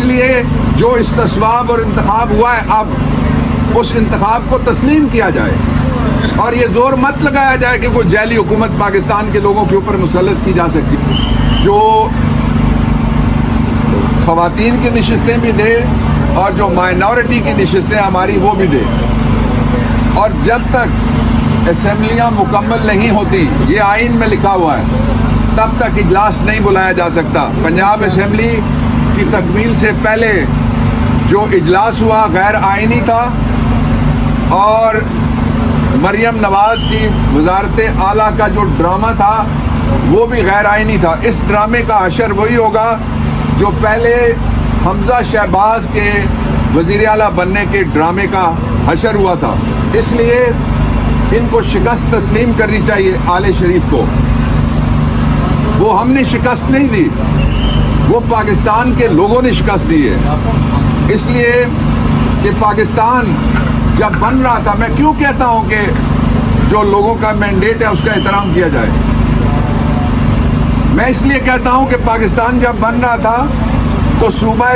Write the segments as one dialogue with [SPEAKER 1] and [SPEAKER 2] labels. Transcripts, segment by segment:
[SPEAKER 1] اس لیے جو استصواب اور انتخاب ہوا ہے اب اس انتخاب کو تسلیم کیا جائے اور یہ زور مت لگایا جائے کہ کوئی جعلی حکومت پاکستان کے لوگوں کے اوپر مسلط کی جا سکتی. جو خواتین کی نشستیں بھی دے اور جو مائنورٹی کی نشستیں ہماری وہ بھی دے. اور جب تک اسمبلیاں مکمل نہیں ہوتی، یہ آئین میں لکھا ہوا ہے، تب تک اجلاس نہیں بلایا جا سکتا. پنجاب اسمبلی کی تکمیل سے پہلے جو اجلاس ہوا غیر آئینی تھا اور مریم نواز کی وزارت اعلیٰ کا جو ڈرامہ تھا وہ بھی غیر آئینی تھا. اس ڈرامے کا حشر وہی ہوگا جو پہلے حمزہ شہباز کے وزیر اعلیٰ بننے کے ڈرامے کا حشر ہوا تھا. اس لیے ان کو شکست تسلیم کرنی چاہیے. آل شریف کو وہ ہم نے شکست نہیں دی، وہ پاکستان کے لوگوں نے شکست دی ہے. اس لیے کہ پاکستان جب بن رہا تھا، میں کیوں کہتا ہوں کہ جو لوگوں کا مینڈیٹ ہے اس کا احترام کیا جائے. میں اس لیے کہتا ہوں کہ پاکستان جب بن رہا تھا تو صوبہ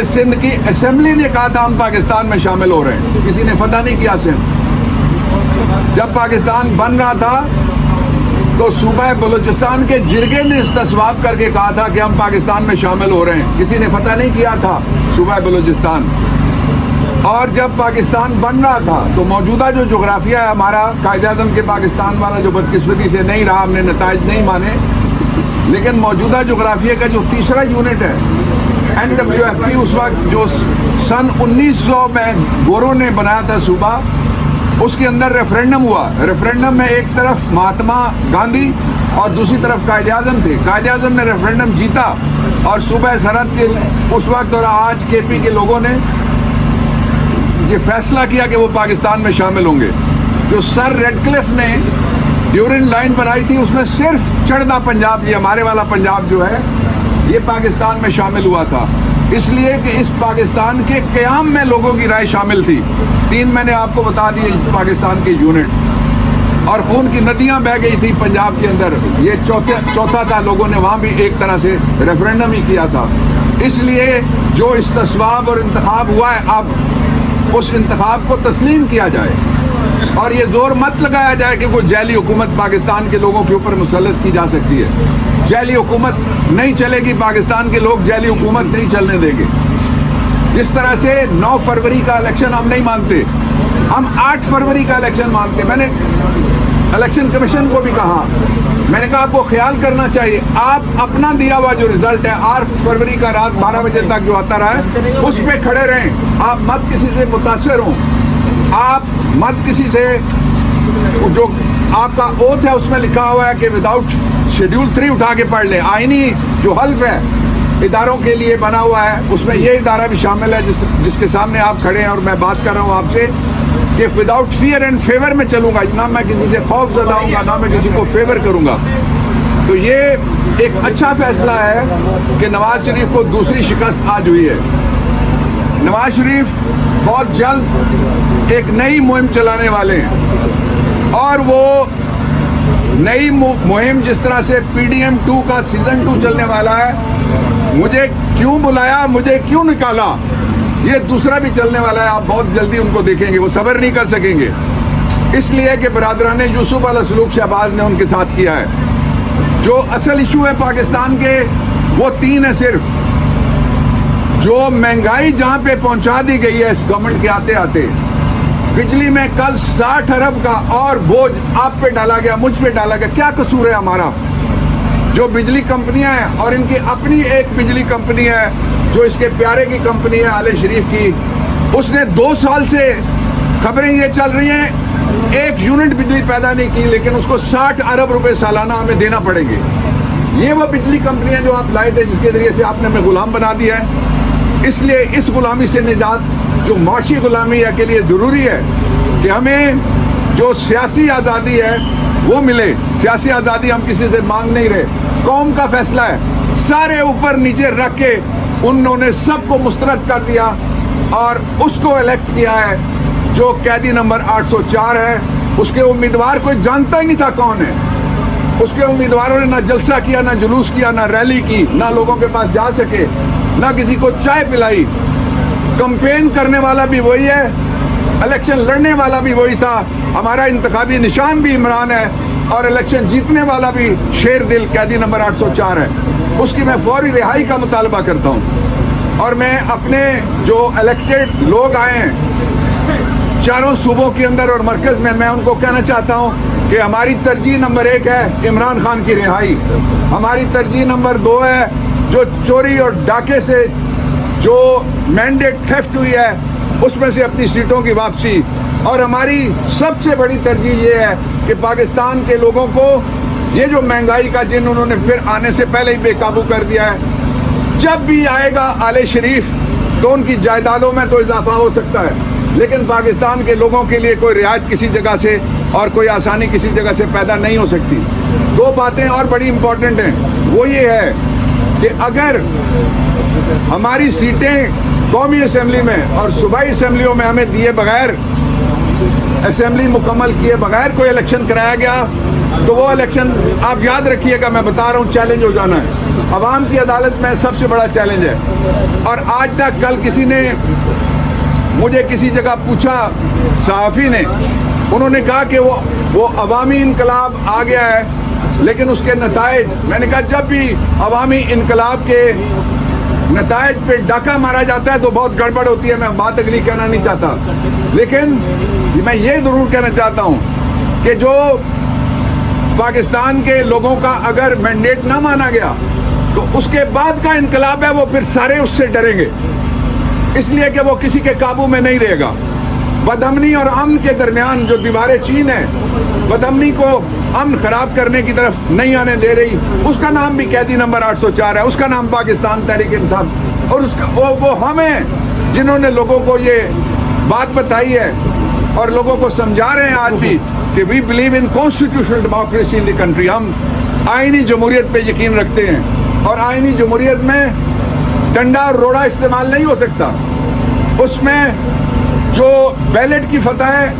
[SPEAKER 1] سندھ کی اسمبلی نے کہا تھا ہم پاکستان میں شامل ہو رہے ہیں، کسی نے فتح نہیں کیا سندھ. جب پاکستان بن رہا تھا تو صوبہ بلوچستان کے جرگے نے استصواب کر کے کہا تھا کہ ہم پاکستان میں شامل ہو رہے ہیں، کسی نے فتح نہیں کیا تھا صوبہ بلوچستان. اور جب پاکستان بن رہا تھا تو موجودہ جو جغرافیہ ہے ہمارا، قائد اعظم کے پاکستان والا جو بدقسمتی سے نہیں رہا، ہم نے نتائج نہیں مانے، لیکن موجودہ جغرافیہ کا جو تیسرا یونٹ ہے NWFP، اس وقت جو سن 1900 میں گوروں نے بنایا تھا صوبہ، اس کے اندر ریفرینڈم ہوا. ریفرینڈم میں ایک طرف مہاتما گاندھی اور دوسری طرف قائد اعظم تھے. قائد اعظم نے ریفرینڈم جیتا اور صوبہ سرحد کے اس وقت اور آج KP کے لوگوں نے یہ فیصلہ کیا کہ وہ پاکستان میں شامل ہوں گے. جو سر ریڈ کلف نے ڈیورنڈ لائن بنائی تھی، اس میں صرف چڑھدا پنجاب، یہ ہمارے والا پنجاب جو ہے، یہ پاکستان میں شامل ہوا تھا. اس لیے کہ اس پاکستان کے قیام میں لوگوں کی رائے شامل تھی. 3 میں نے آپ کو بتا دیے پاکستان کے یونٹ، اور خون کی ندیاں بہہ گئی تھی پنجاب کے اندر. یہ چوتھا تھا، لوگوں نے وہاں بھی ایک طرح سے ریفرینڈم ہی کیا تھا. اس لیے جو استصواب اور انتخاب ہوا ہے اب اس انتخاب کو تسلیم کیا جائے اور یہ زور مت لگایا جائے کہ کوئی جعلی حکومت پاکستان کے لوگوں کے اوپر مسلط کی جا سکتی ہے. جعلی حکومت نہیں چلے گی، پاکستان کے لوگ جعلی حکومت نہیں چلنے دیں گے. جس طرح سے 9 فروری کا الیکشن ہم نہیں مانتے، ہم 8 فروری کا الیکشن مانتے. میں نے الیکشن کمیشن کو بھی کہا، میں نے کہا آپ کو خیال کرنا چاہیے، آپ اپنا دیا ہوا جو رزلٹ ہے 8 فروری کا رات 12 بجے تک جو آتا رہا ہے اس پہ کھڑے رہیں. آپ مت کسی سے متاثر ہوں، آپ مت کسی سے، جو آپ کا اوتھ ہے اس میں لکھا ہوا ہے کہ وداؤٹ شیڈیول 3 اٹھا کے پڑھ لیں. آئینی جو حلف ہے اداروں کے لیے بنا ہوا ہے اس میں یہ ادارہ بھی شامل ہے جس کے سامنے آپ کھڑے ہیں اور میں بات کر رہا ہوں آپ سے کہ وداؤٹ فیئر اینڈ فیور میں چلوں گا. نہ میں کسی سے خوف زدہ ہوں گا، نہ میں کسی کو فیور کروں گا. تو یہ ایک اچھا فیصلہ ہے کہ نواز شریف کو دوسری شکست آج ہوئی ہے. نواز شریف بہت جلد ایک نئی مہم چلانے والے ہیں اور وہ نئی مہم جس طرح سے PDM 2 کا سیزن 2 چلنے والا ہے، مجھے کیوں بلایا، مجھے کیوں نکالا، یہ دوسرا بھی چلنے والا ہے. آپ بہت جلدی ان کو دیکھیں گے، وہ صبر نہیں کر سکیں گے. اس لیے کہ برادران یوسف والا سلوک شہباز نے ان کے ساتھ کیا ہے. جو اصل ایشو ہے پاکستان کے وہ 3 ہیں صرف. جو مہنگائی جہاں پہ پہنچا دی گئی ہے اس گورنمنٹ کے آتے آتے، بجلی میں کل 60 ارب کا اور بوجھ آپ پہ ڈالا گیا، مجھ پہ ڈالا گیا. کیا قصور ہے ہمارا؟ جو بجلی کمپنیاں ہیں اور ان کی اپنی ایک بجلی کمپنی ہے جو اس کے پیارے کی کمپنی ہے آل شریف کی، اس نے 2 سال سے خبریں یہ چل رہی ہیں 1 یونٹ بجلی پیدا نہیں کی، لیکن اس کو 60 ارب روپے سالانہ ہمیں دینا پڑیں گے. یہ وہ بجلی کمپنیاں جو آپ لائے تھے جس کے ذریعے سے آپ نے ہمیں غلام بنا دیا ہے. اس لیے اس غلامی سے نجات جو معاشی غلامی ہے کے لیے ضروری ہے کہ ہمیں جو سیاسی آزادی ہے وہ ملے. سیاسی آزادی ہم کسی سے مانگ نہیں رہے، قوم کا فیصلہ ہے. سارے اوپر نیچے رکھ کے انہوں نے سب کو مسترد کر دیا اور اس کو الیکٹ کیا ہے جو قیدی نمبر 804 ہے. اس کے امیدوار کوئی جانتا ہی نہیں تھا کون ہے. اس کے امیدواروں نے نہ جلسہ کیا، نہ جلوس کیا، نہ ریلی کی، نہ لوگوں کے پاس جا سکے، نہ کسی کو چائے پلائی۔ کمپین کرنے والا بھی وہی ہے، الیکشن لڑنے والا بھی وہی تھا، ہمارا انتخابی نشان بھی عمران ہے، اور الیکشن جیتنے والا بھی شیر دل قیدی نمبر 804 ہے۔ اس کی میں فوری رہائی کا مطالبہ کرتا ہوں، اور میں اپنے جو الیکٹڈ لوگ آئے ہیں چاروں صوبوں کے اندر اور مرکز میں ان کو کہنا چاہتا ہوں کہ ہماری ترجیح نمبر 1 ہے عمران خان کی رہائی، ہماری ترجیح نمبر 2 ہے جو چوری اور ڈاکے سے جو مینڈیٹ تھیفٹ ہوئی ہے اس میں سے اپنی سیٹوں کی واپسی، اور ہماری سب سے بڑی ترجیح یہ ہے کہ پاکستان کے لوگوں کو یہ جو مہنگائی کا جن انہوں نے پھر آنے سے پہلے ہی بے قابو کر دیا ہے، جب بھی آئے گا آل شریف تو ان کی جائیدادوں میں تو اضافہ ہو سکتا ہے، لیکن پاکستان کے لوگوں کے لیے کوئی رعایت کسی جگہ سے اور کوئی آسانی کسی جگہ سے پیدا نہیں ہو سکتی۔ 2 باتیں اور بڑی امپورٹنٹ ہیں، وہ یہ ہے کہ اگر ہماری سیٹیں قومی اسمبلی میں اور صوبائی اسمبلیوں میں ہمیں دیے بغیر، اسمبلی مکمل کیے بغیر کوئی الیکشن کرایا گیا تو وہ الیکشن آپ یاد رکھیے گا، میں بتا رہا ہوں چیلنج ہو جانا ہے، عوام کی عدالت میں سب سے بڑا چیلنج ہے۔ اور آج تک کل کسی نے مجھے کسی جگہ پوچھا، صحافی نے، انہوں نے کہا کہ وہ عوامی انقلاب آ گیا ہے لیکن اس کے نتائج، میں نے کہا جب بھی عوامی انقلاب کے نتائج پہ ڈاکہ مارا جاتا ہے تو بہت گڑبڑ ہوتی ہے، میں بات اگلی کہنا نہیں چاہتا، لیکن میں یہ ضرور کہنا چاہتا ہوں کہ جو پاکستان کے لوگوں کا اگر مینڈیٹ نہ مانا گیا تو اس کے بعد کا انقلاب ہے وہ پھر سارے اس سے ڈریں گے، اس لیے کہ وہ کسی کے قابو میں نہیں رہے گا۔ بدامنی اور امن کے درمیان جو دیواریں چین ہے، بدامنی کو امن خراب کرنے کی طرف نہیں آنے دے رہی، اس کا نام بھی قیدی نمبر 804 ہے، اس کا نام پاکستان تحریک انصاف، اور وہ ہم ہیں جنہوں نے لوگوں کو یہ بات بتائی ہے اور لوگوں کو سمجھا رہے ہیں آج بھی کہ we believe in constitutional democracy in the country, ہم آئینی جمہوریت پہ یقین رکھتے ہیں، اور آئینی جمہوریت میں ڈنڈا اور روڑا استعمال نہیں ہو سکتا، اس میں جو بیلٹ کی فتح ہے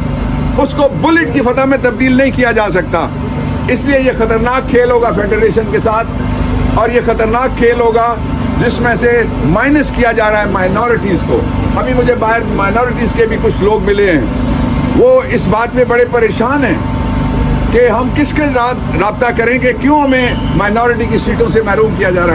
[SPEAKER 1] اس کو بلٹ کی فتح میں تبدیل نہیں کیا جا سکتا۔ اس لیے یہ خطرناک کھیل ہوگا فیڈریشن کے ساتھ، اور یہ خطرناک کھیل ہوگا جس میں سے مائنس کیا جا رہا ہے مائنورٹیز کو۔ ابھی مجھے باہر مائنورٹیز کے بھی کچھ لوگ ملے ہیں، وہ اس بات میں بڑے پریشان ہیں کہ ہم کس کے رابطہ کریں کہ کیوں ہمیں مائنورٹی کی سیٹوں سے محروم کیا جا رہا ہے۔